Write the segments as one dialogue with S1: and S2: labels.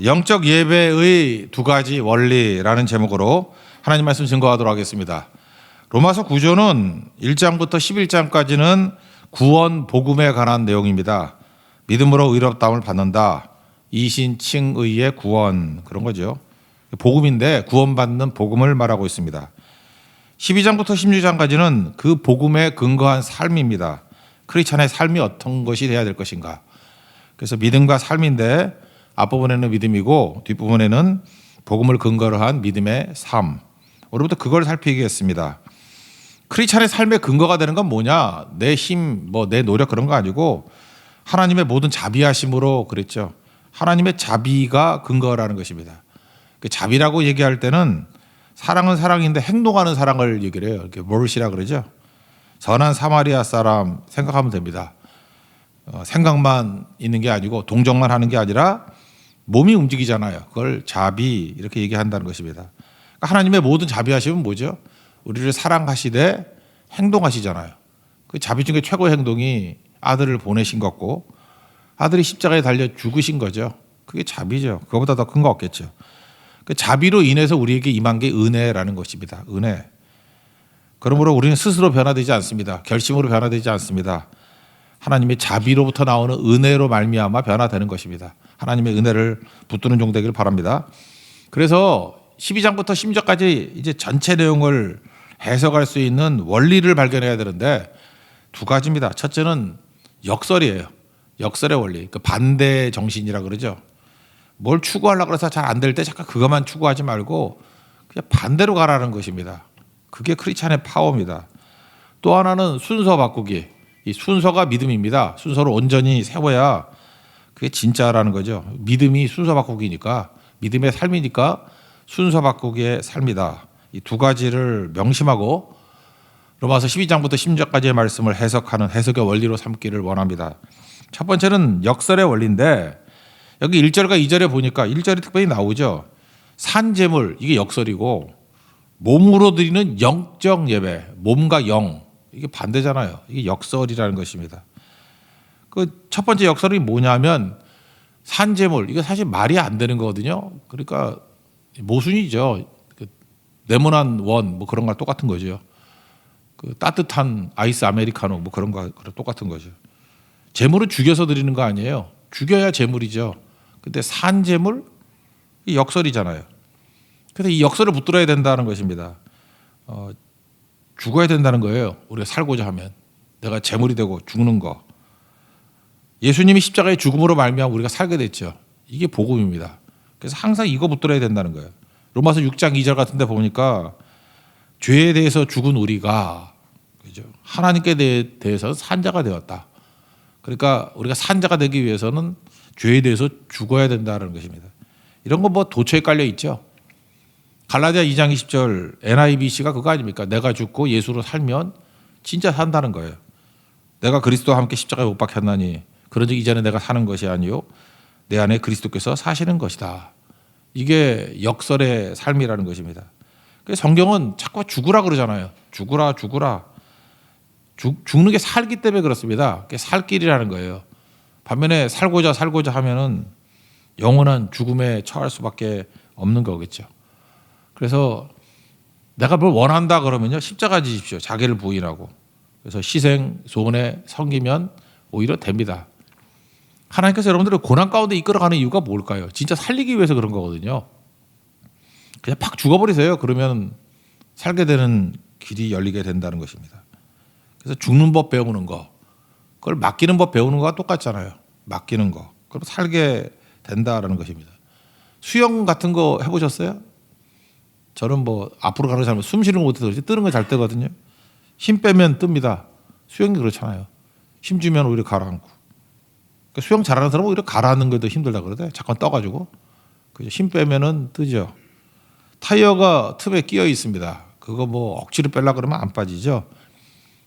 S1: 영적 예배의 두 가지 원리라는 제목으로 하나님 말씀 증거하도록 하겠습니다. 로마서 9조는 1장부터 11장까지는 구원 복음에 관한 내용입니다. 믿음으로 의롭다함을 받는다. 이신칭의의 구원, 그런 거죠. 복음인데 구원받는 복음을 말하고 있습니다. 12장부터 16장까지는 그 복음에 근거한 삶입니다. 크리스찬의 삶이 어떤 것이 돼야 될 것인가. 그래서 믿음과 삶인데 앞부분에는 믿음이고 뒷부분에는 복음을 근거로 한 믿음의 삶. 오늘부터 그걸 살피겠습니다. 크리스찬의 삶의 근거가 되는 건 뭐냐? 내 힘, 내 노력 그런 거 아니고 하나님의 모든 자비하심으로 그랬죠. 하나님의 자비가 근거라는 것입니다. 그 자비라고 얘기할 때는 사랑은 사랑인데 행동하는 사랑을 얘기를 해요. 이렇게 몰시라 그러죠. 선한 사마리아 사람 생각하면 됩니다. 생각만 있는 게 아니고 동정만 하는 게 아니라 몸이 움직이잖아요. 그걸 자비 이렇게 얘기한다는 것입니다. 그러니까 하나님의 모든 자비하심은 뭐죠? 우리를 사랑하시되 행동하시잖아요. 그 자비 중에 최고의 행동이 아들을 보내신 거고 아들이 십자가에 달려 죽으신 거죠. 그게 자비죠. 그거보다 더 큰 거 없겠죠. 그 자비로 인해서 우리에게 임한 게 은혜라는 것입니다. 은혜. 그러므로 우리는 스스로 변화되지 않습니다. 결심으로 변화되지 않습니다. 하나님의 자비로부터 나오는 은혜로 말미암아 변화되는 것입니다. 하나님의 은혜를 붙드는 종 되기를 바랍니다. 그래서 12장부터 16장까지 이제 전체 내용을 해석할 수 있는 원리를 발견해야 되는데 두 가지입니다. 첫째는 역설이에요. 역설의 원리. 그 반대 정신이라 그러죠. 뭘 추구하려고 해서 잘 안 될 때 잠깐 그것만 추구하지 말고 그냥 반대로 가라는 것입니다. 그게 크리스찬의 파워입니다. 또 하나는 순서 바꾸기. 이 순서가 믿음입니다. 순서를 온전히 세워야 그게 진짜라는 거죠. 믿음이 순서 바꾸기니까, 믿음의 삶이니까 순서 바꾸기의 삶이다. 이 두 가지를 명심하고 로마서 12장부터 16장까지의 말씀을 해석하는 해석의 원리로 삼기를 원합니다. 첫 번째는 역설의 원리인데 여기 1절과 2절에 보니까 1절이 특별히 나오죠. 산제물, 이게 역설이고 몸으로 드리는 영적 예배, 몸과 영, 이게 반대잖아요. 이게 역설이라는 것입니다. 그 첫 번째 역설이 뭐냐면 산제물, 이게 사실 말이 안 되는 거거든요. 그러니까 모순이죠. 그 네모난 원, 그런 거랑 똑같은 거죠. 그 따뜻한 아이스 아메리카노, 그런 거 똑같은 거죠. 제물은 죽여서 드리는 거 아니에요. 죽여야 제물이죠. 근데 산제물, 이 역설이잖아요. 그래서 이 역설을 붙들어야 된다는 것입니다. 죽어야 된다는 거예요. 우리가 살고자 하면. 내가 제물이 되고 죽는 거. 예수님이 십자가의 죽음으로 말미암아 우리가 살게 됐죠. 이게 복음입니다. 그래서 항상 이거 붙들어야 된다는 거예요. 로마서 6장 2절 같은 데 보니까 죄에 대해서 죽은 우리가, 그죠? 하나님께 대해서 산자가 되었다. 그러니까 우리가 산자가 되기 위해서는 죄에 대해서 죽어야 된다는 것입니다. 이런 거 도처에 깔려 있죠. 갈라디아 2장 20절 NIVC가 그거 아닙니까? 내가 죽고 예수로 살면 진짜 산다는 거예요. 내가 그리스도와 함께 십자가에 못 박혔나니 그런즉 이전에 내가 사는 것이 아니요 내 안에 그리스도께서 사시는 것이다. 이게 역설의 삶이라는 것입니다. 그래서 성경은 자꾸 죽으라 그러잖아요. 죽으라. 죽는 게 살기 때문에 그렇습니다. 그게 살 길이라는 거예요. 반면에 살고자 하면은 영원한 죽음에 처할 수밖에 없는 거겠죠. 그래서 내가 뭘 원한다 그러면요 십자가 지십시오. 자기를 부인하고. 그래서 희생, 소원에 섬기면 오히려 됩니다. 하나님께서 여러분들을 고난 가운데 이끌어가는 이유가 뭘까요? 진짜 살리기 위해서 그런 거거든요. 그냥 팍 죽어버리세요. 그러면 살게 되는 길이 열리게 된다는 것입니다. 그래서 죽는 법 배우는 거, 그걸 맡기는 법 배우는 거와 똑같잖아요. 맡기는 거. 그럼 살게 된다라는 것입니다. 수영 같은 거 해보셨어요? 저는 앞으로 가는 사람은 숨 쉬는 거 못해서 그렇지 뜨는 거 잘 뜨거든요. 힘 빼면 뜹니다. 수영이 그렇잖아요. 힘 주면 오히려 가라앉고. 그러니까 수영 잘하는 사람은 오히려 가라앉는 게 더 힘들다 그러대. 잠깐 떠가지고. 힘 빼면은 뜨죠. 타이어가 틈에 끼어 있습니다. 그거 억지로 빼려고 그러면 안 빠지죠.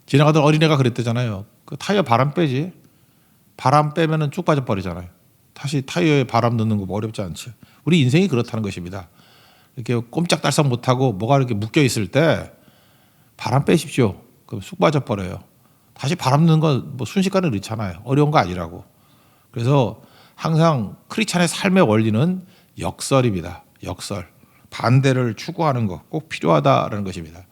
S1: 지나가던 어린애가 그랬대잖아요. 그 타이어 바람 빼지. 바람 빼면은 쭉 빠져버리잖아요. 다시 타이어에 바람 넣는 거 어렵지 않죠. 우리 인생이 그렇다는 것입니다. 이렇게 꼼짝달싹 못하고 뭐가 이렇게 묶여 있을 때 바람 빼십시오. 그럼 쑥 빠져버려요. 다시 바람 넣는 건 순식간에 넣잖아요. 어려운 거 아니라고. 그래서 항상 크리스찬의 삶의 원리는 역설입니다. 역설. 반대를 추구하는 거 꼭 필요하다라는 것입니다.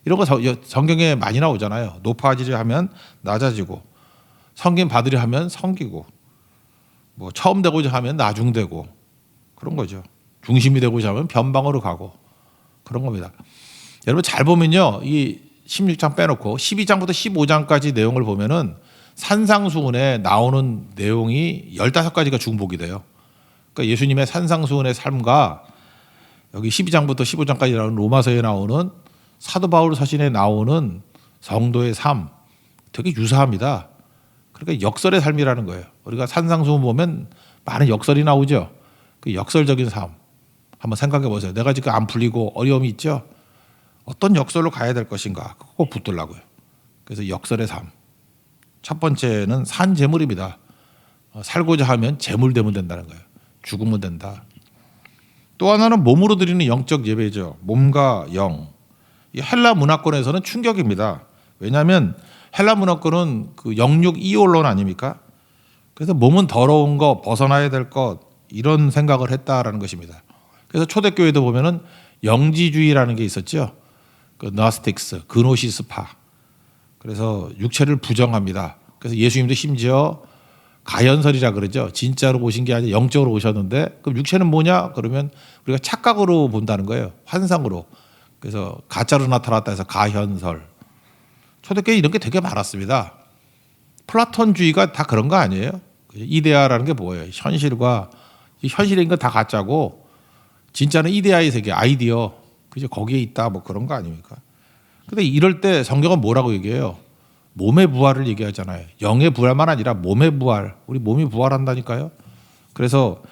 S1: 이런 거 성경에 많이 나오잖아요. 높아지려 하면 낮아지고, 섬김 받으려 하면 섬기고, 뭐 처음 되고자 하면 나중되고, 그런 거죠. 중심이 되고자 하면 변방으로 가고, 그런 겁니다. 여러분 잘 보면요, 이 16장 빼놓고 12장부터 15장까지 내용을 보면은 산상수훈에 나오는 내용이 15가지가 중복이 돼요. 그러니까 예수님의 산상수훈의 삶과 여기 12장부터 15장까지 나오는 로마서에 나오는 사도 바울 서신에 나오는 성도의 삶 되게 유사합니다. 그러니까 역설의 삶이라는 거예요. 우리가 산상수훈 보면 많은 역설이 나오죠. 그 역설적인 삶 한번 생각해 보세요. 내가 지금 안 풀리고 어려움이 있죠. 어떤 역설로 가야 될 것인가 그거 꼭 붙들라고요. 그래서 역설의 삶. 첫 번째는 산재물입니다. 살고자 하면 재물 되면 된다는 거예요. 죽으면 된다. 또 하나는 몸으로 드리는 영적 예배죠. 몸과 영. 이 헬라 문화권에서는 충격입니다. 왜냐하면 헬라 문화권은 그 영육 이혼론 아닙니까? 그래서 몸은 더러운 거, 벗어나야 될 것 이런 생각을 했다라는 것입니다. 그래서 초대교회도 보면은 영지주의라는 게 있었죠. 그 나스틱스, 그노시스파. 그래서 육체를 부정합니다. 그래서 예수님도 심지어 가연설이라 그러죠. 진짜로 오신 게 아니라 영적으로 오셨는데 그럼 육체는 뭐냐? 그러면 우리가 착각으로 본다는 거예요. 환상으로. 그래서 가짜로 나타났다 해서 가현설. 초대교회 이런 게 되게 많았습니다. 플라톤주의가 다 그런 거 아니에요? 이데아라는 게 뭐예요? 현실과 현실인 건 다 가짜고 진짜는 이데아의 세계, 아이디어. 그죠? 거기에 있다 뭐 그런 거 아닙니까? 근데 이럴 때 성경은 뭐라고 얘기해요? 몸의 부활을 얘기하잖아요. 영의 부활만 아니라 몸의 부활. 우리 몸이 부활한다니까요. 그래서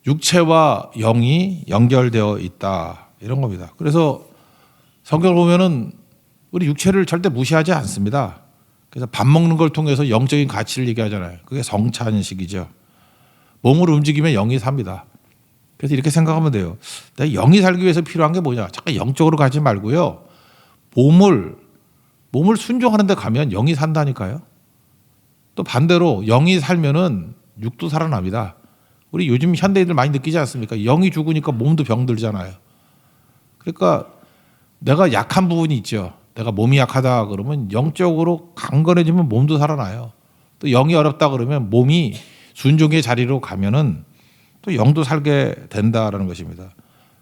S1: 육체와 영이 연결되어 있다. 이런 겁니다. 그래서 성경을 보면은 우리 육체를 절대 무시하지 않습니다. 그래서 밥 먹는 걸 통해서 영적인 가치를 얘기하잖아요. 그게 성찬식이죠. 몸으로 움직이면 영이 삽니다. 그래서 이렇게 생각하면 돼요. 내가 영이 살기 위해서 필요한 게 뭐냐? 잠깐 영적으로 가지 말고요. 몸을 순종하는 데 가면 영이 산다니까요. 또 반대로 영이 살면은 육도 살아납니다. 우리 요즘 현대인들 많이 느끼지 않습니까? 영이 죽으니까 몸도 병들잖아요. 그러니까 내가 약한 부분이 있죠. 내가 몸이 약하다 그러면 영적으로 강건해지면 몸도 살아나요. 또 영이 어렵다 그러면 몸이 순종의 자리로 가면은 또 영도 살게 된다라는 것입니다.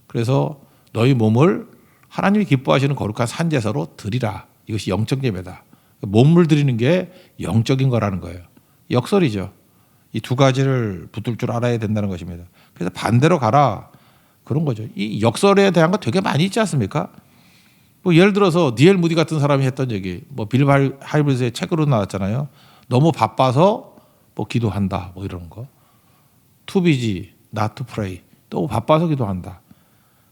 S1: 그래서 너희 몸을 하나님이 기뻐하시는 거룩한 산제사로 드리라. 이것이 영적 예배다. 몸을 드리는 게 영적인 거라는 거예요. 역설이죠. 이 두 가지를 붙들 줄 알아야 된다는 것입니다. 그래서 반대로 가라. 그런 거죠. 이 역설에 대한 거 되게 많이 있지 않습니까? 뭐 예를 들어서 니엘 무디 같은 사람이 했던 얘기, 뭐 빌 하이브리스의 책으로 나왔잖아요. 너무 바빠서 뭐 기도한다, 뭐 이런 거. Too busy, not to pray. 너무 바빠서 기도한다.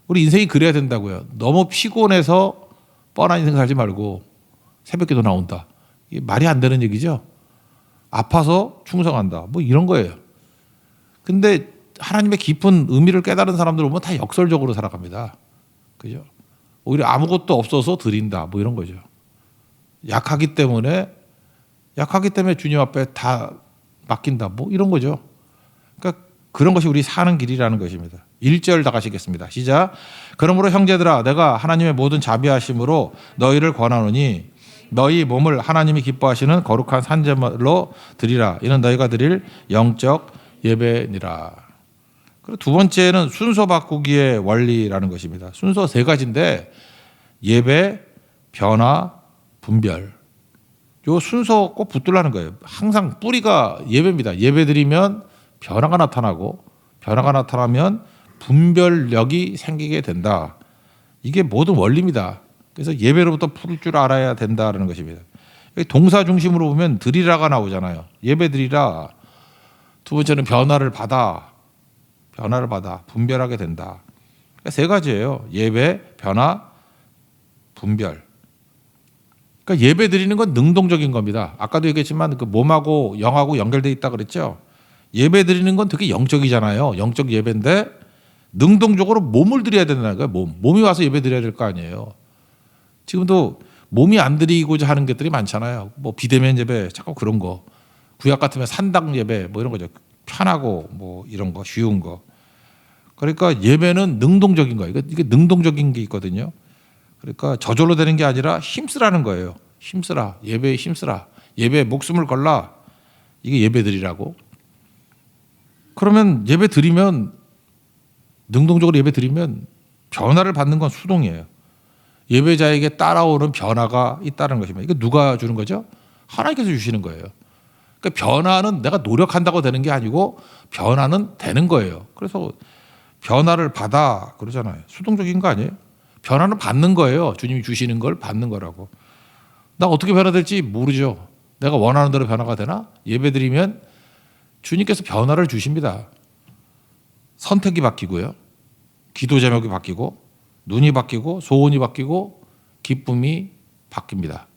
S1: 우리 인생이 그래야 된다고요. 너무 피곤해서 뻔한 인생 살지 말고 새벽기도 나온다. 이게 말이 안 되는 얘기죠. 아파서 충성한다. 뭐 이런 거예요. 근데 하나님의 깊은 의미를 깨달은 사람들 보면 다 역설적으로 살아갑니다. 그죠? 오히려 아무것도 없어서 드린다. 뭐 이런 거죠. 약하기 때문에 주님 앞에 다 맡긴다. 뭐 이런 거죠. 그러니까 그런 것이 우리 사는 길이라는 것입니다. 1절 다 가시겠습니다. 시작. 그러므로 형제들아 내가 하나님의 모든 자비하심으로 너희를 권하노니 너희 몸을 하나님이 기뻐하시는 거룩한 산제물로 드리라. 이는 너희가 드릴 영적 예배니라. 그리고 두 번째는 순서 바꾸기의 원리라는 것입니다. 순서 세 가지인데 예배, 변화, 분별. 요 순서 꼭 붙들라는 거예요. 항상 뿌리가 예배입니다. 예배 드리면 변화가 나타나고 변화가 나타나면 분별력이 생기게 된다. 이게 모든 원리입니다. 그래서 예배로부터 풀 줄 알아야 된다는 것입니다. 동사 중심으로 보면 드리라가 나오잖아요. 예배 드리라. 두 번째는 변화를 받아. 분별하게 된다. 그러니까 세 가지예요. 예배, 변화, 분별. 그러니까 예배 드리는 건 능동적인 겁니다. 아까도 얘기했지만 그 몸하고 영하고 연결되어 있다 그랬죠. 예배 드리는 건 되게 영적이잖아요. 영적 예배인데 능동적으로 몸을 드려야 된다는 거예요. 몸이 와서 예배 드려야 될 거 아니에요. 지금도 몸이 안 드리고자 하는 것들이 많잖아요. 뭐 비대면 예배, 자꾸 그런 거. 구약 같으면 산당 예배, 뭐 이런 거죠. 편하고 뭐 이런 거, 쉬운 거. 그러니까 예배는 능동적인 거예요. 이게 능동적인 게 있거든요. 그러니까 저절로 되는 게 아니라 힘쓰라는 거예요. 힘쓰라. 예배에 힘쓰라. 예배에 목숨을 걸라. 이게 예배드리라고. 그러면 예배 드리면 능동적으로 예배 드리면 변화를 받는 건 수동이에요. 예배자에게 따라오는 변화가 있다는 것입니다. 이거 누가 주는 거죠? 하나님께서 주시는 거예요. 그러니까 변화는 내가 노력한다고 되는 게 아니고 변화는 되는 거예요. 그래서 변화를 받아 그러잖아요. 수동적인 거 아니에요? 변화는 받는 거예요. 주님이 주시는 걸 받는 거라고. 나 어떻게 변화될지 모르죠. 내가 원하는 대로 변화가 되나? 예배드리면 주님께서 변화를 주십니다. 선택이 바뀌고요. 기도 제목이 바뀌고 눈이 바뀌고 소원이 바뀌고 기쁨이 바뀝니다.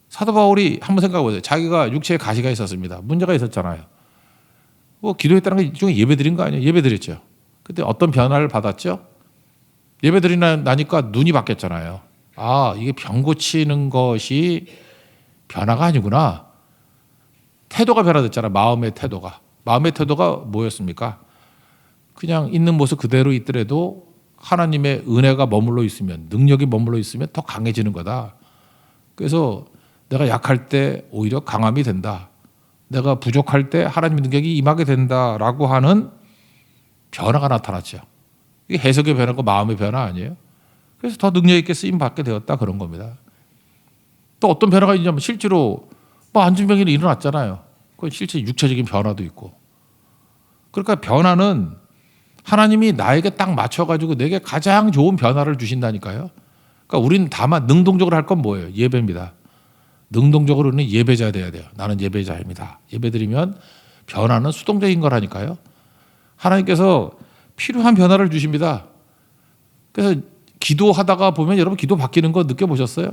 S1: 사도 바울이 한번 생각해 보세요. 자기가 육체에 가시가 있었습니다. 문제가 있었잖아요. 뭐 기도했다는 게 일종의 예배드린 거 아니에요? 예배드렸죠. 그때 어떤 변화를 받았죠? 예배드리나니까 눈이 바뀌었잖아요. 아, 이게 병 고치는 것이 변화가 아니구나. 태도가 변화됐잖아요. 마음의 태도가. 마음의 태도가 뭐였습니까? 그냥 있는 모습 그대로 있더라도 하나님의 은혜가 머물러 있으면, 능력이 머물러 있으면 더 강해지는 거다. 그래서 내가 약할 때 오히려 강함이 된다. 내가 부족할 때 하나님의 능력이 임하게 된다라고 하는 변화가 나타났죠. 이게 해석의 변화고 마음의 변화 아니에요? 그래서 더 능력 있게 쓰임 받게 되었다 그런 겁니다. 또 어떤 변화가 있냐면 실제로 뭐 안진병이 일어났잖아요. 그건 실제 육체적인 변화도 있고. 그러니까 변화는 하나님이 나에게 딱 맞춰가지고 내게 가장 좋은 변화를 주신다니까요. 그러니까 우리는 다만 능동적으로 할 건 뭐예요? 예배입니다. 능동적으로는 예배자 돼야 돼요. 나는 예배자입니다. 예배드리면 변화는 수동적인 거라니까요. 하나님께서 필요한 변화를 주십니다. 그래서 기도하다가 보면 여러분 기도 바뀌는 거 느껴보셨어요?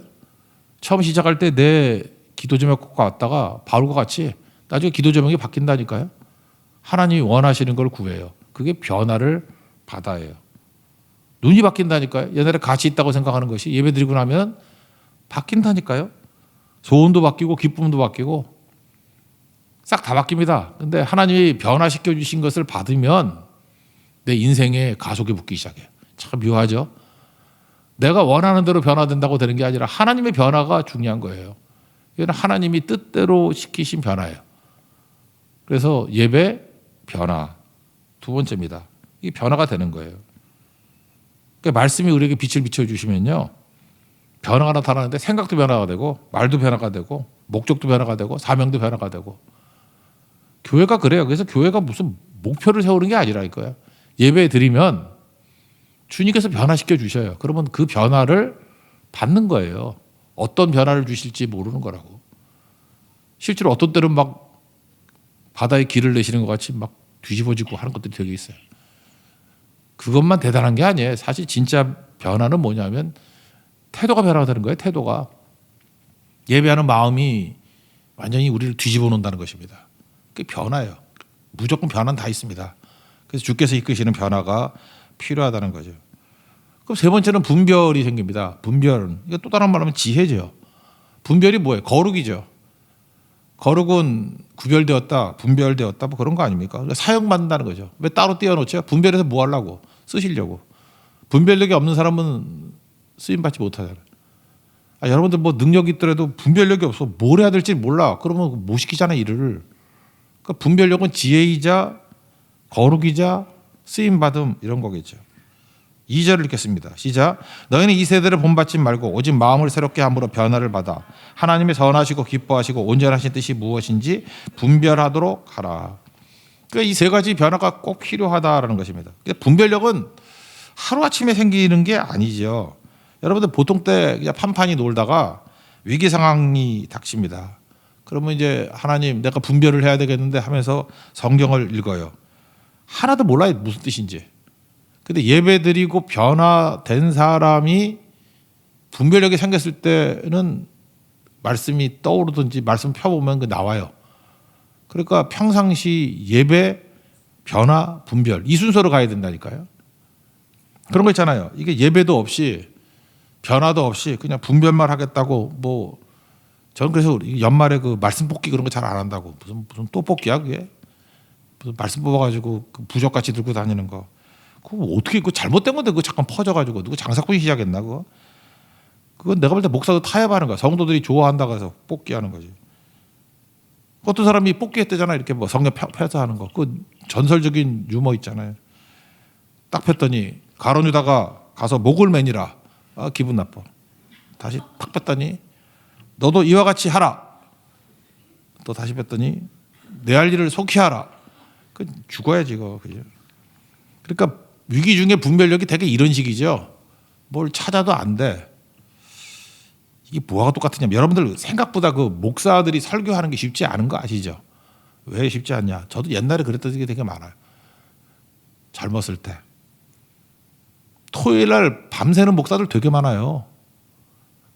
S1: 처음 시작할 때 내 기도 제목과 왔다가 바울과 같이 나중에 기도 제목이 바뀐다니까요. 하나님이 원하시는 걸 구해요. 그게 변화를 받아요. 눈이 바뀐다니까요. 옛날에 가치 있다고 생각하는 것이 예배드리고 나면 바뀐다니까요. 소원도 바뀌고 기쁨도 바뀌고 싹 다 바뀝니다. 근데 하나님이 변화시켜 주신 것을 받으면 내 인생에 가속이 붙기 시작해요. 참 묘하죠. 내가 원하는 대로 변화된다고 되는 게 아니라 하나님의 변화가 중요한 거예요. 이건 하나님이 뜻대로 시키신 변화예요. 그래서 예배, 변화. 두 번째입니다. 이 변화가 되는 거예요. 그러니까 말씀이 우리에게 빛을 비춰주시면요. 변화가 나타나는데 생각도 변화가 되고 말도 변화가 되고 목적도 변화가 되고 사명도 변화가 되고 교회가 그래요. 그래서 교회가 무슨 목표를 세우는 게 아니라니까요. 예배 드리면 주님께서 변화시켜 주셔요. 그러면 그 변화를 받는 거예요. 어떤 변화를 주실지 모르는 거라고. 실제로 어떤 때는 막 바다에 길을 내시는 것 같이 막 뒤집어지고 하는 것들이 되게 있어요. 그것만 대단한 게 아니에요. 사실 진짜 변화는 뭐냐면 태도가 변화가 되는 거예요. 태도가. 예배하는 마음이 완전히 우리를 뒤집어 놓는다는 것입니다. 그게 변화예요. 무조건 변화는 다 있습니다. 그래서 주께서 이끄시는 변화가 필요하다는 거죠. 그럼 세 번째는 분별이 생깁니다. 분별. 이거 또 다른 말로 하면 지혜죠. 분별이 뭐예요? 거룩이죠. 거룩은 구별되었다, 분별되었다, 뭐 그런 거 아닙니까? 그러니까 사용받는다는 거죠. 왜 따로 떼어놓죠? 분별해서 뭐 하려고? 쓰시려고. 분별력이 없는 사람은 쓰임받지 못하잖아요. 여러분들 뭐 능력이 있더라도 분별력이 없어. 뭘 해야 될지 몰라. 그러면 못 시키잖아요, 일을. 그러니까 분별력은 지혜이자 거룩이자 쓰임받음 이런 거겠죠. 2절을 읽겠습니다. 시작. 너희는 이 세대를 본받지 말고 오직 마음을 새롭게 함으로 변화를 받아 하나님의 선하시고 기뻐하시고 온전하신 뜻이 무엇인지 분별하도록 하라. 그러니까 이 세 가지 변화가 꼭 필요하다라는 것입니다. 분별력은 하루아침에 생기는 게 아니죠. 여러분들 보통 때 그냥 판판히 놀다가 위기 상황이 닥칩니다. 그러면 이제 하나님 내가 분별을 해야 되겠는데 하면서 성경을 읽어요. 하나도 몰라요. 무슨 뜻인지. 근데 예배 드리고 변화된 사람이 분별력이 생겼을 때는 말씀이 떠오르든지 말씀 펴보면 그 나와요. 그러니까 평상시 예배, 변화, 분별 이 순서로 가야 된다니까요. 그런 거 있잖아요. 이게 예배도 없이 변화도 없이 그냥 분별만 하겠다고 뭐 저는 그래서 연말에 그 말씀 뽑기 그런 거 잘 안 한다고 무슨 또 뽑기야 그게 무슨 말씀 뽑아가지고 그 부적같이 들고 다니는 거 그거 어떻게 그거 잘못된 건데 그거 잠깐 퍼져가지고 누구 장사꾼이 시작했나 그거? 그건 내가 볼 때 목사도 타협하는 거야. 성도들이 좋아한다고 해서 뽑기하는 거지. 어떤 사람이 뽑기했대잖아. 이렇게 뭐 성령 폐사하는 거. 그 전설적인 유머 있잖아요. 딱 폈더니 가론 유다가 가서 목을 매니라. 아, 기분 나빠. 다시 탁 폈더니 너도 이와 같이 하라. 또 다시 폈더니 내 할 일을 속히 하라. 그 죽어야지 이거. 그죠? 그러니까 위기 중에 분별력이 되게 이런 식이죠. 뭘 찾아도 안 돼. 이게 뭐가 똑같으냐면 여러분들 생각보다 그 목사들이 설교하는 게 쉽지 않은 거 아시죠? 왜 쉽지 않냐? 저도 옛날에 그랬던 게 되게 많아요. 젊었을 때. 토요일 날 밤새는 목사들 되게 많아요.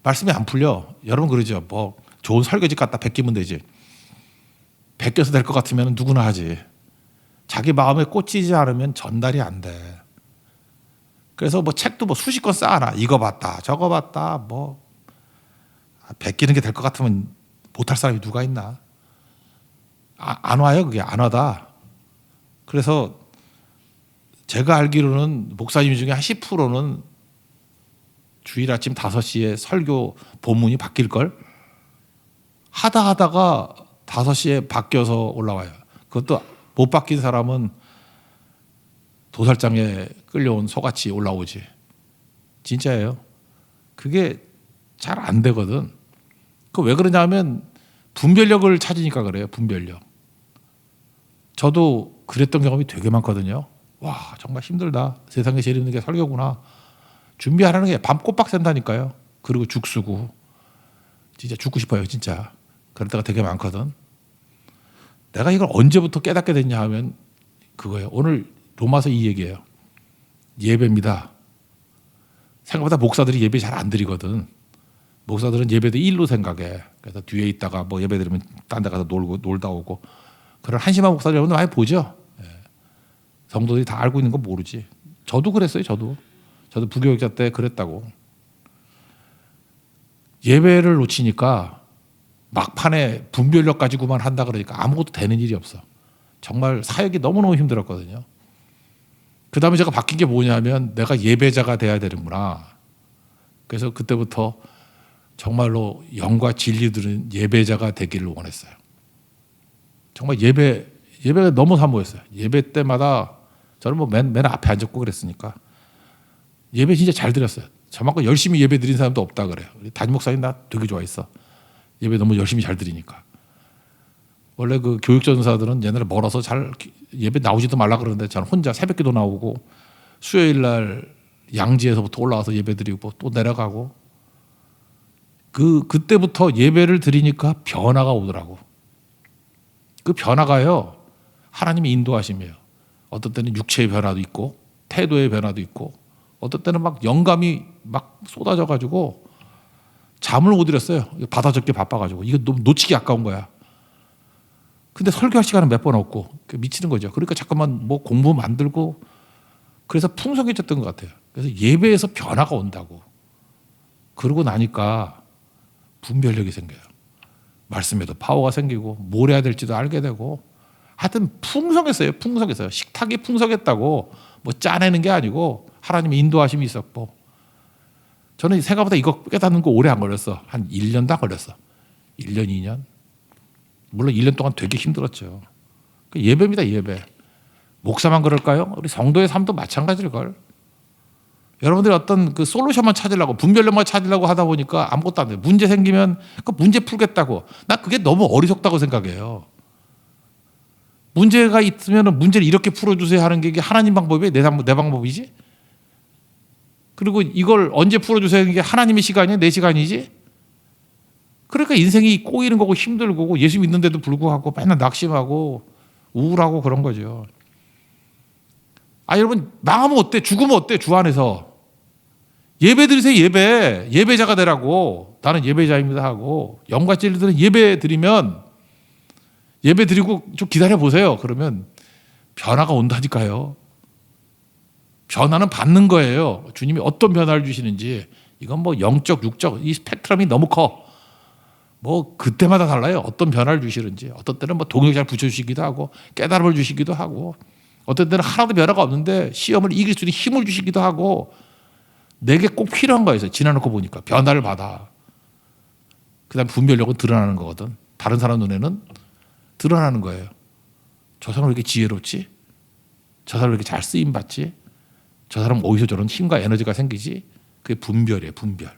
S1: 말씀이 안 풀려. 여러분 그러죠. 뭐 좋은 설교집 갖다 베끼면 되지. 베껴서 될 것 같으면 누구나 하지. 자기 마음에 꽂히지 않으면 전달이 안 돼. 그래서 뭐 책도 뭐 수십 권 쌓아놔. 이거 봤다, 저거 봤다, 뭐 베끼는 게 될 것 같으면 못할 사람이 누가 있나? 안 와요, 그게 안 와다. 그래서 제가 알기로는 목사님 중에 한 10%는 주일 아침 5시에 설교 본문이 바뀔 걸 하다가 5시에 바뀌어서 올라와요. 그것도 못 바뀐 사람은 도살장에 끌려온 소같이 올라오지. 진짜예요. 그게 잘 안 되거든. 그 왜 그러냐면 분별력을 찾으니까 그래요. 분별력. 저도 그랬던 경험이 되게 많거든요. 와, 정말 힘들다. 세상에 제일 힘든 게 설교구나. 준비하라는 게 밤 꼬박 샌다니까요. 그리고 죽 쓰고 진짜 죽고 싶어요. 진짜. 그럴 때가 되게 많거든. 내가 이걸 언제부터 깨닫게 됐냐 하면 그거예요. 오늘 로마서 이 얘기예요. 예배입니다. 생각보다 목사들이 예배 잘 안 드리거든. 목사들은 예배도 일로 생각해. 그래서 뒤에 있다가 뭐 예배 드리면 딴 데 가서 놀다 오고. 그런 한심한 목사들 여러분들 많이 보죠. 성도들이 다 알고 있는 거 모르지. 저도 그랬어요. 저도 부교육자 때 그랬다고. 예배를 놓치니까 막판에 분별력 가지고만 한다 그러니까 아무것도 되는 일이 없어. 정말 사역이 너무너무 힘들었거든요. 그 다음에 제가 바뀐 게 뭐냐면 내가 예배자가 돼야 되는구나. 그래서 그때부터 정말로 영과 진리 들은 예배자가 되기를 원했어요. 정말 예배가 너무 사모했어요. 예배 때마다 저는 뭐 맨 앞에 앉았고 그랬으니까 예배 진짜 잘 드렸어요. 저만큼 열심히 예배 드린 사람도 없다 그래요. 담임 목사님 나 되게 좋아했어. 예배 너무 열심히 잘 드리니까. 원래 그 교육전사들은 옛날에 멀어서 잘 예배 나오지도 말라 그러는데 저는 혼자 새벽기도 나오고 수요일 날 양지에서부터 올라와서 예배 드리고 또 내려가고 그때부터 예배를 드리니까 변화가 오더라고. 그 변화가요. 하나님의 인도하심이에요. 어떤 때는 육체의 변화도 있고 태도의 변화도 있고 어떤 때는 막 영감이 막 쏟아져 가지고 잠을 못 들었어요. 받아 적기 바빠가지고 이거 너무 놓치기 아까운 거야. 근데 설교할 시간은 몇 번 없고 미치는 거죠. 그러니까 잠깐만 뭐 공부 만들고 그래서 풍성해졌던 것 같아요. 그래서 예배에서 변화가 온다고. 그러고 나니까 분별력이 생겨요. 말씀에도 파워가 생기고 뭘 해야 될지도 알게 되고 하여튼 풍성했어요. 풍성했어요. 식탁이 풍성했다고 뭐 짜내는 게 아니고 하나님의 인도하심이 있었고 저는 생각보다 이거 깨닫는 거 오래 안 걸렸어. 한 1년도 안 걸렸어. 1년, 2년. 물론 1년 동안 되게 힘들었죠. 예배입니다. 예배. 목사만 그럴까요? 우리 성도의 삶도 마찬가지일걸. 여러분들이 어떤 그 솔루션만 찾으려고 분별력만 찾으려고 하다 보니까 아무것도 안 돼요. 문제 생기면 그 문제 풀겠다고. 나 그게 너무 어리석다고 생각해요. 문제가 있으면 문제를 이렇게 풀어주세요 하는 게 이게 하나님 방법이에요? 내 방법이지? 그리고 이걸 언제 풀어주세요 하는 게 하나님의 시간이야? 내 시간이지? 그러니까 인생이 꼬이는 거고 힘들고 예수 믿는데도 불구하고 맨날 낙심하고 우울하고 그런 거죠. 아 여러분 망하면 어때? 죽으면 어때? 주 안에서. 예배 드리세요. 예배자가 되라고. 나는 예배자입니다 하고 영과 진리들은 예배 드리면 예배 드리고 좀 기다려 보세요. 그러면 변화가 온다니까요. 변화는 받는 거예요. 주님이 어떤 변화를 주시는지. 이건 뭐 영적, 육적 이 스펙트럼이 너무 커. 뭐 그때마다 달라요. 어떤 변화를 주시는지. 어떤 때는 뭐 동력 잘 붙여주시기도 하고 깨달음을 주시기도 하고 어떤 때는 하나도 변화가 없는데 시험을 이길 수 있는 힘을 주시기도 하고 내게 꼭 필요한 거예요. 지나놓고 보니까 변화를 받아. 그다음 분별력은 드러나는 거거든. 다른 사람 눈에는 드러나는 거예요. 저 사람 왜 이렇게 지혜롭지? 저 사람 왜 이렇게 잘 쓰임 받지? 저 사람 어디서 저런 힘과 에너지가 생기지? 그게 분별이에요. 분별.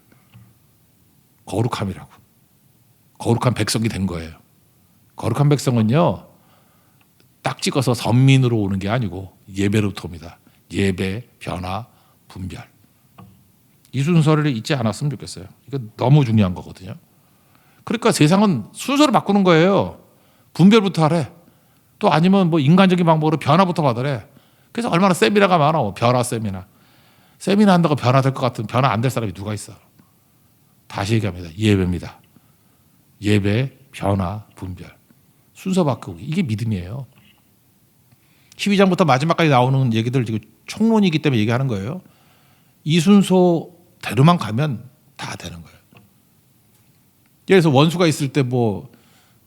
S1: 거룩함이라고. 거룩한 백성이 된 거예요. 거룩한 백성은요, 딱 찍어서 선민으로 오는 게 아니고 예배로부터 옵니다. 예배, 변화, 분별. 이 순서를 잊지 않았으면 좋겠어요. 이거 너무 중요한 거거든요. 그러니까 세상은 순서를 바꾸는 거예요. 분별부터 하래. 또 아니면 뭐 인간적인 방법으로 변화부터 받으래. 그래서 얼마나 세미나가 많아. 변화 세미나. 세미나 한다고 변화될 것 같은 변화 안 될 사람이 누가 있어. 다시 얘기합니다. 예배입니다. 예배, 변화, 분별. 순서 바꾸기. 이게 믿음이에요. 12장부터 마지막까지 나오는 얘기들 지금 총론이기 때문에 얘기하는 거예요. 이 순서대로만 가면 다 되는 거예요. 예를 들어서 원수가 있을 때 뭐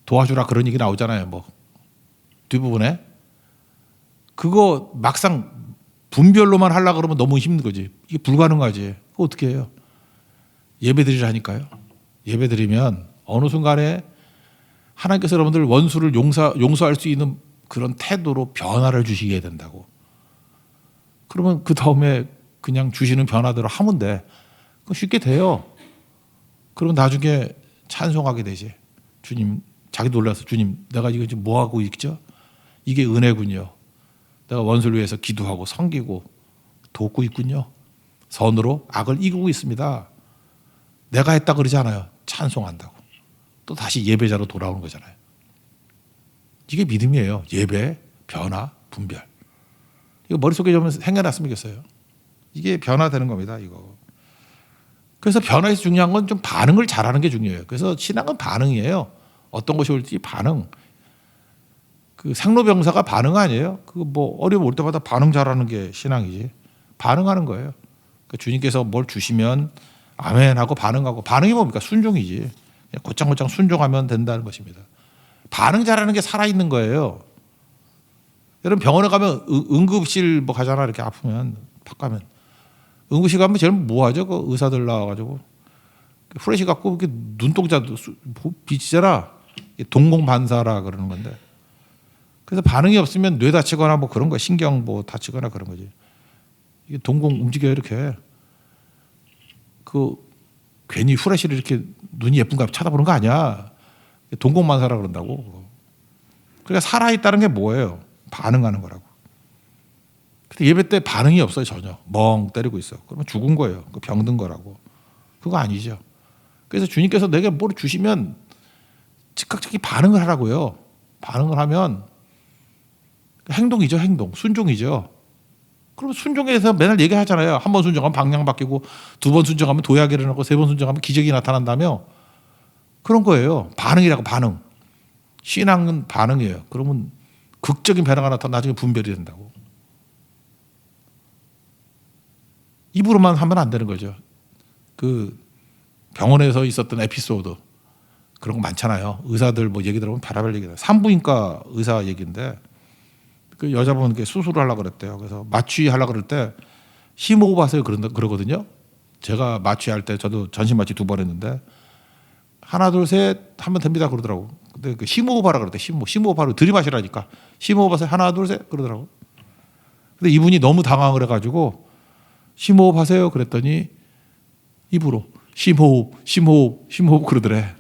S1: 도와주라 그런 얘기 나오잖아요. 뭐 뒷부분에. 그거 막상 분별로만 하려고 그러면 너무 힘든 거지. 이게 불가능하지. 그거 어떻게 해요? 예배 드리라니까요. 예배 드리면 어느 순간에 하나님께서 여러분들 원수를 용서할 수 있는 그런 태도로 변화를 주시게 된다고. 그러면 그 다음에 그냥 주시는 변화대로 하면 돼. 그거 쉽게 돼요. 그러면 나중에 찬송하게 되지. 주님, 자기 놀라서 주님, 내가 이거 지금 뭐 하고 있죠? 이게 은혜군요. 내가 원수를 위해서 기도하고 섬기고 돕고 있군요. 선으로 악을 이기고 있습니다. 내가 했다 그러지 않아요. 찬송한다고. 또 다시 예배자로 돌아오는 거잖아요. 이게 믿음이에요. 예배, 변화, 분별. 이거 머릿속에 좀 생겨났으면 좋겠어요. 이게 변화되는 겁니다. 이거. 그래서 변화에서 중요한 건 좀 반응을 잘하는 게 중요해요. 그래서 신앙은 반응이에요. 어떤 것이 올지 반응. 그 생로병사가 반응 아니에요. 그 뭐 어려움 올 때마다 반응 잘하는 게 신앙이지. 반응하는 거예요. 그러니까 주님께서 뭘 주시면 아멘 하고 반응하고. 반응이 뭡니까? 순종이지. 그냥 곧장곧장 순종하면 된다는 것입니다. 반응 잘하는 게 살아있는 거예요. 여러분 병원에 가면 응급실 뭐 가잖아. 이렇게 아프면 팍 가면 응급실 가면 제일 뭐 하죠? 그 의사들 나와가지고 후레쉬 갖고 이렇게 눈동자도 비치잖아. 동공반사라 그러는 건데. 그래서 반응이 없으면 뇌 다치거나 뭐 그런 거, 신경 뭐 다치거나 그런 거지. 이게 동공 움직여요 이렇게. 그 괜히 후레쉬를 이렇게 눈이 예쁜가 쳐다보는 거 아니야. 동공반사라 그런다고. 그러니까 살아있다는 게 뭐예요? 반응하는 거라고. 근데 예배 때 반응이 없어요 전혀. 멍 때리고 있어. 그러면 죽은 거예요. 병든 거라고. 그거 아니죠. 그래서 주님께서 내게 뭘 주시면 즉각적인 반응을 하라고요. 반응을 하면 행동이죠. 행동. 순종이죠. 그러면 순종에서 맨날 얘기하잖아요. 한 번 순종하면 방향 바뀌고 두 번 순종하면 도약이 일어나고 세 번 순종하면 기적이 나타난다며. 그런 거예요. 반응이라고 반응. 신앙은 반응이에요. 그러면 극적인 변화가 나타나 나중에 분별이 된다고. 입으로만 하면 안 되는 거죠. 그 병원에서 있었던 에피소드 그런 거 많잖아요. 의사들 뭐 얘기 들어보면 별의별 얘기다. 산부인과 의사 얘기인데 그 여자분 수술을 하려고 그랬대요. 그래서 마취하려고 그럴 때 심호흡 하세요 그러거든요. 제가 마취할 때 저도 전신 마취 2번 했는데 하나 둘 셋 하면 됩니다 그러더라고. 근데 그 심호흡 하라 그랬대. 심호흡 하라고 들이마시라니까. 심호흡 하세요 하나 둘 셋 그러더라고. 근데 이분이 너무 당황을 해가지고 심호흡 하세요 그랬더니 입으로 심호흡 그러더래.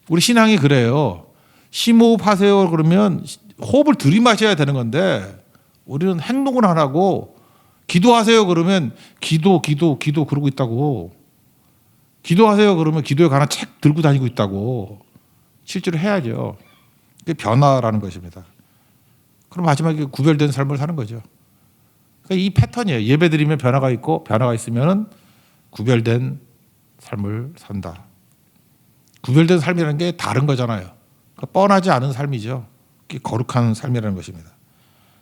S1: 우리 신앙이 그래요. 심호흡 하세요 그러면 호흡을 들이마셔야 되는 건데 우리는 행동을 안 하고 기도하세요 그러면 기도 그러고 있다고. 기도하세요 그러면 기도에 관한 책 들고 다니고 있다고. 실제로 해야죠. 그게 변화라는 것입니다. 그럼 마지막에 구별된 삶을 사는 거죠. 그러니까 이 패턴이에요. 예배 드리면 변화가 있고 변화가 있으면 구별된 삶을 산다. 구별된 삶이라는 게 다른 거잖아요. 그러니까 뻔하지 않은 삶이죠. 그게 거룩한 삶이라는 것입니다.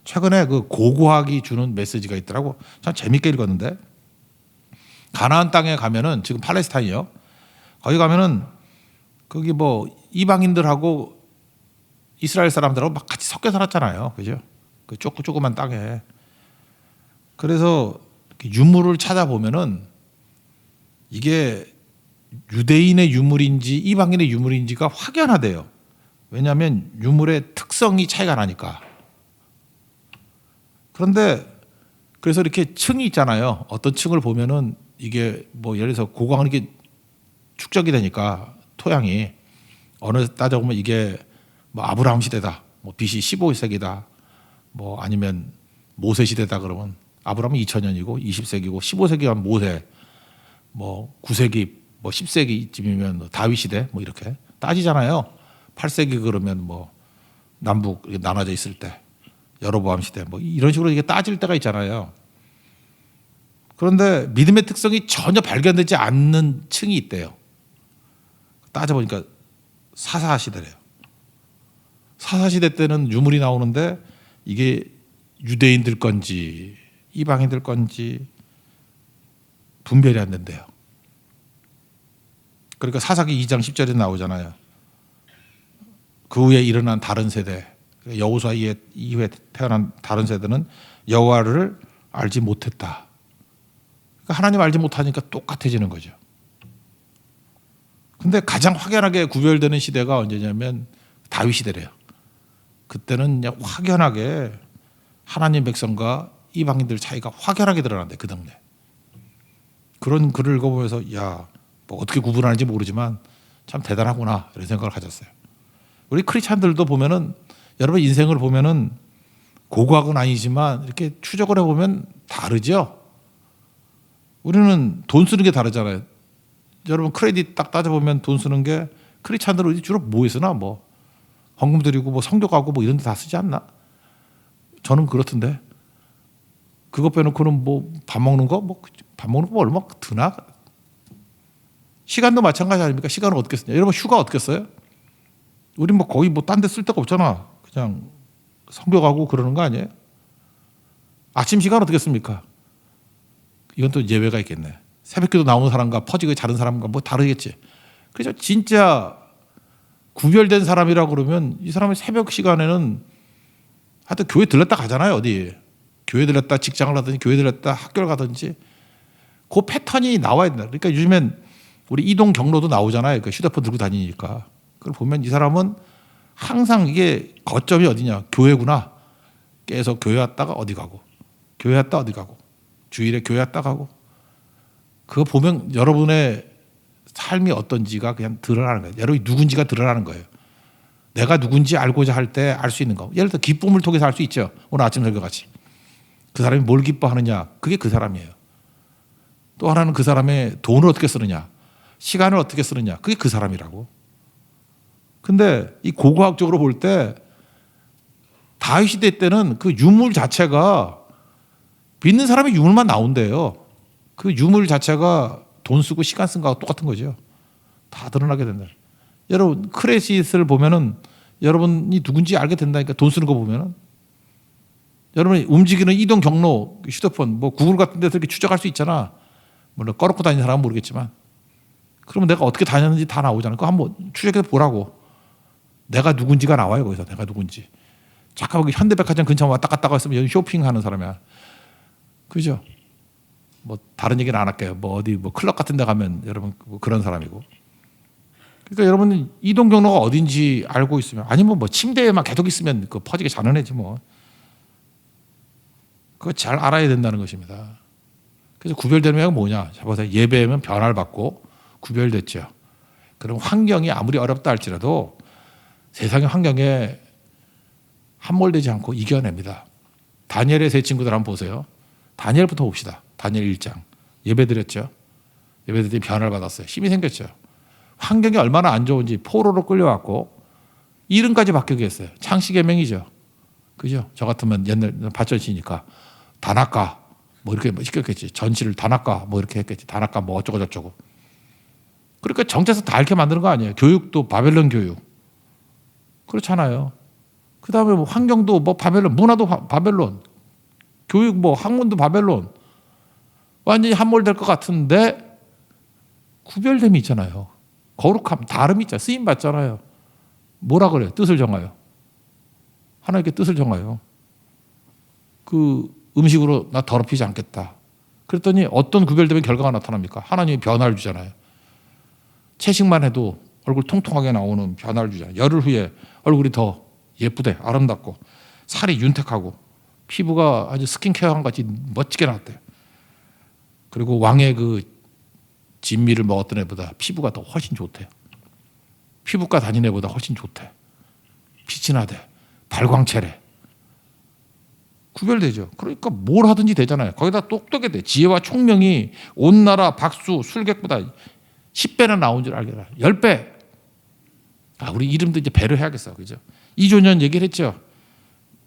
S1: 최근에 그 고고학이 주는 메시지가 있더라고. 참 재밌게 읽었는데 가나안 땅에 가면은 지금 팔레스타인이요. 거기 가면은 거기 뭐 이방인들하고 이스라엘 사람들하고 막 같이 섞여 살았잖아요. 그죠? 그 조그만 땅에. 그래서 유물을 찾아보면은 이게 유대인의 유물인지 이방인의 유물인지가 확연하대요. 왜냐하면 유물의 특성이 차이가 나니까. 그런데 그래서 이렇게 층이 있잖아요. 어떤 층을 보면은 이게 뭐 예를 들어서 고강은 이게 축적이 되니까 토양이 어느 따져보면 이게 뭐 아브라함 시대다, 뭐 BC 15세기다, 뭐 아니면 모세 시대다 그러면 아브라함은 2000년이고 20세기고 15세기가 모세, 뭐 9세기, 뭐 10세기쯤이면 다윗 시대 뭐 이렇게 따지잖아요. 8세기 그러면 뭐 남북 나눠져 있을 때 여로보암 시대 뭐 이런 식으로 이게 따질 때가 있잖아요. 그런데 믿음의 특성이 전혀 발견되지 않는 층이 있대요. 따져보니까 사사시대래요. 사사시대 때는 유물이 나오는데 이게 유대인들 건지 이방인들 건지 분별이 안 된대요. 그러니까 사사기 2장 10절에 나오잖아요. 그 후에 일어난 다른 세대, 여호수아 이후에 태어난 다른 세대는 여호와를 알지 못했다. 그러니까 하나님 알지 못하니까 똑같아지는 거죠. 근데 가장 확연하게 구별되는 시대가 언제냐면 다윗 시대래요. 그때는 그냥 확연하게 하나님 백성과 이방인들 차이가 확연하게 드러난대, 그 동네. 그런 글을 읽어보면서 야, 뭐 어떻게 구분하는지 모르지만 참 대단하구나 이런 생각을 가졌어요. 우리 크리스찬들도 보면은 여러분 인생을 보면은 고고학은 아니지만 이렇게 추적을 해보면 다르죠. 우리는 돈 쓰는 게 다르잖아요. 여러분 크레딧 딱 따져보면 돈 쓰는 게 크리스찬들은 주로 뭐에 쓰나 뭐 헌금 드리고 뭐 성교 가고 뭐 이런 데 다 쓰지 않나? 저는 그렇던데. 그거 빼놓고는 뭐 밥 먹는 거 얼마 드나? 시간도 마찬가지 아닙니까? 시간은 어떻게 쓰냐? 여러분 휴가 어떻게 써요? 우리 뭐 거의 뭐 딴 데 쓸 데가 없잖아. 그냥 성교 가고 그러는 거 아니에요? 아침 시간 어떻게 씁니까? 이건 또 예외가 있겠네. 새벽기도 나오는 사람과 퍼지게 자는 사람과 뭐 다르겠지. 그래서 진짜 구별된 사람이라고 그러면 이 사람의 새벽 시간에는 하여튼 교회 들렀다 가잖아요. 어디 교회 들렀다 직장을 하든지 교회 들렀다 학교를 가든지 그 패턴이 나와야 된다. 그러니까 요즘엔 우리 이동 경로도 나오잖아요. 그 휴대폰 들고 다니니까. 그걸 보면 이 사람은 항상 이게 거점이 어디냐? 교회구나. 깨서 교회 왔다가 어디 가고 교회 왔다 어디 가고 주일에 교회 왔다 가고 그거 보면 여러분의 삶이 어떤지가 그냥 드러나는 거예요. 여러분이 누군지가 드러나는 거예요. 내가 누군지 알고자 할 때 알 수 있는 거. 예를 들어 기쁨을 통해서 알 수 있죠. 오늘 아침 설교 같이. 그 사람이 뭘 기뻐하느냐. 그게 그 사람이에요. 또 하나는 그 사람의 돈을 어떻게 쓰느냐. 시간을 어떻게 쓰느냐. 그게 그 사람이라고. 근데 이 고고학적으로 볼 때 다윗 시대 때는 그 유물 자체가 믿는 사람의 유물만 나온대요. 그 유물 자체가 돈 쓰고 시간 쓴 거하고 똑같은 거죠. 다 드러나게 된다. 여러분 크레딧을 보면은 여러분이 누군지 알게 된다니까. 돈 쓰는 거 보면은 여러분이 움직이는 이동 경로 휴대폰 뭐 구글 같은 데서 이렇게 추적할 수 있잖아. 물론 꺼놓고 다니는 사람은 모르겠지만 그러면 내가 어떻게 다녔는지 다 나오잖아. 그거 한번 추적해서 보라고. 내가 누군지가 나와요. 거기서 내가 누군지. 잠깐 현대백화점 근처 왔다 갔다 했으면 여기 쇼핑하는 사람이야. 그죠? 뭐 다른 얘기는 안 할게요. 뭐 어디 뭐 클럽 같은 데 가면 여러분 뭐 그런 사람이고. 그러니까 여러분은 이동 경로가 어딘지 알고 있으면 아니면 뭐 침대에만 계속 있으면 그 퍼지게 자는 애지 뭐. 그거 잘 알아야 된다는 것입니다. 그래서 구별되는 게 뭐냐? 자 보세요. 예배면 변화를 받고 구별됐죠. 그럼 환경이 아무리 어렵다 할지라도 세상의 환경에 함몰되지 않고 이겨냅니다. 다니엘의 세 친구들 한번 보세요. 다니엘부터 봅시다. 다니엘 1장. 예배드렸죠. 예배드렸더니 변화를 받았어요. 힘이 생겼죠. 환경이 얼마나 안 좋은지 포로로 끌려왔고 이름까지 바뀌게 했어요. 창씨개명이죠. 그죠? 저 같으면 옛날 밭전시니까 다나카 뭐 이렇게 시켰겠지. 전시를 다나카 뭐 이렇게 했겠지. 다나카 뭐 어쩌고 저쩌고. 그러니까 정체성 다 이렇게 만드는 거 아니에요. 교육도 바벨론 교육. 그렇잖아요. 그 다음에 뭐 환경도 뭐 바벨론, 문화도 바벨론, 교육 뭐 학문도 바벨론. 완전히 함몰될 것 같은데 구별됨이 있잖아요. 거룩함, 다름이 있잖아요. 쓰임 받잖아요. 뭐라 그래요? 뜻을 정하요. 하나님께 뜻을 정하요. 그 음식으로 나 더럽히지 않겠다. 그랬더니 어떤 구별되면 결과가 나타납니까? 하나님이 변화를 주잖아요. 채식만 해도 얼굴 통통하게 나오는 변화를 주잖아요. 열흘 후에 얼굴이 더 예쁘대, 아름답고 살이 윤택하고 피부가 아주 스킨케어한 같이 멋지게 나왔대요. 그리고 왕의 그 진미를 먹었던 애보다 피부가 더 훨씬 좋대요. 피부과 다닌 애보다 훨씬 좋대. 빛이 나대. 발광체래. 구별되죠. 그러니까 뭘 하든지 되잖아요. 거기다 똑똑해 돼. 지혜와 총명이 온 나라 박수 술객보다 10배나 나온 줄 알게라. 10배. 우리 이름도 이제 배를 해야겠어. 그죠? 이조년 얘기를 했죠.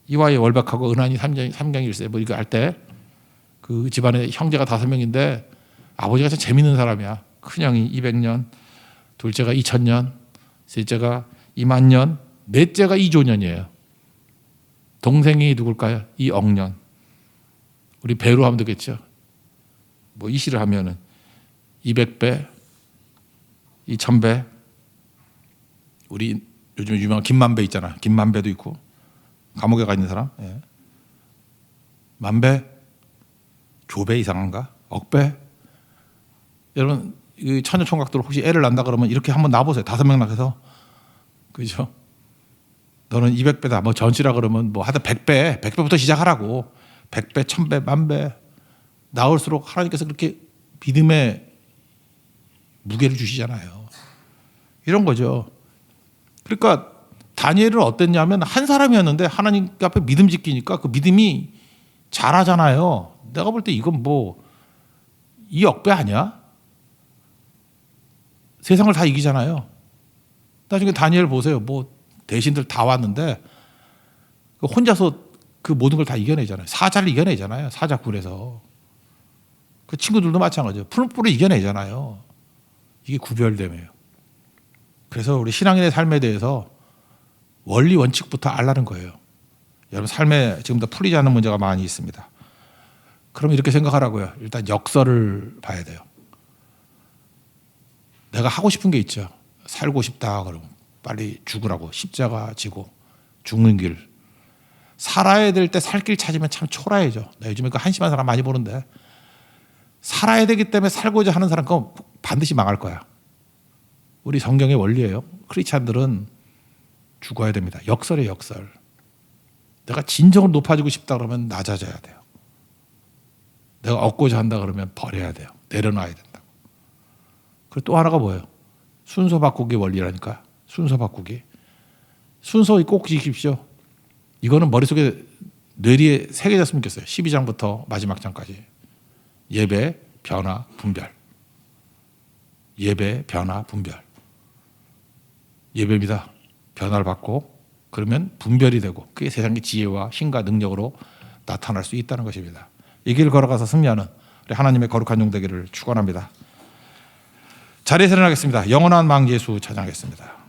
S1: 이화의 월박하고 은한이 삼경일세 뭐 이거 할 때 그 집안에 형제가 5명인데 아버지가 참 재밌는 사람이야. 큰형이 200년, 둘째가 2000년, 셋째가 2만년, 넷째가 이조년이에요. 동생이 누굴까요? 이억년. 우리 배로 하면 되겠죠. 뭐 이시를 하면은 200배, 2000배. 우리 요즘 유명한 김만배 있잖아. 김만배도 있고 감옥에 가 있는 사람. 예. 만배, 조배 이상한가? 억배. 여러분 이 처녀총각들 혹시 애를 낳는다 그러면 이렇게 한번 놔보세요. 5명 낳아서. 그죠? 너는 200배다. 뭐 전시라 그러면 뭐 하여튼 100배, 100배부터 시작하라고. 100배, 1000배, 만배. 나올수록 하나님께서 그렇게 믿음의 무게를 주시잖아요. 이런 거죠. 그러니까 다니엘은 어땠냐면 한 사람이었는데 하나님 앞에 믿음 지키니까 그 믿음이 잘하잖아요. 내가 볼 때 이건 뭐 이 억배 아니야? 세상을 다 이기잖아요. 나중에 다니엘 보세요. 뭐 대신들 다 왔는데 혼자서 그 모든 걸 다 이겨내잖아요. 사자를 이겨내잖아요. 사자굴에서. 그 친구들도 마찬가지예요. 푸른불을 이겨내잖아요. 이게 구별됨이에요. 그래서 우리 신앙인의 삶에 대해서 원리 원칙부터 알라는 거예요. 여러분 삶에 지금도 풀리지 않는 문제가 많이 있습니다. 그럼 이렇게 생각하라고요. 일단 역설을 봐야 돼요. 내가 하고 싶은 게 있죠. 살고 싶다 그러면 빨리 죽으라고 십자가 지고 죽는 길. 살아야 될 때 살 길 찾으면 참 초라해져. 나 요즘에 그 한심한 사람 많이 보는데 살아야 되기 때문에 살고자 하는 사람 그건 반드시 망할 거야. 우리 성경의 원리예요. 크리스찬들은 죽어야 됩니다. 역설이에요, 역설. 내가 진정으로 높아지고 싶다 그러면 낮아져야 돼요. 내가 얻고자 한다 그러면 버려야 돼요. 내려놔야 된다고. 그리고 또 하나가 뭐예요? 순서 바꾸기 원리라니까. 순서 바꾸기. 순서 꼭 지키십시오. 이거는 머릿속에 뇌리에 새겨졌으면 좋겠어요. 12장부터 마지막 장까지. 예배, 변화, 분별. 예배, 변화, 분별. 예배입니다. 변화를 받고 그러면 분별이 되고 그게 세상의 지혜와 힘과 능력으로 나타날 수 있다는 것입니다. 이 길 걸어가서 승리하는 우리 하나님의 거룩한 종 되기를 축원합니다. 자리에서 일어나겠습니다. 영원한 망 예수 찬양하겠습니다.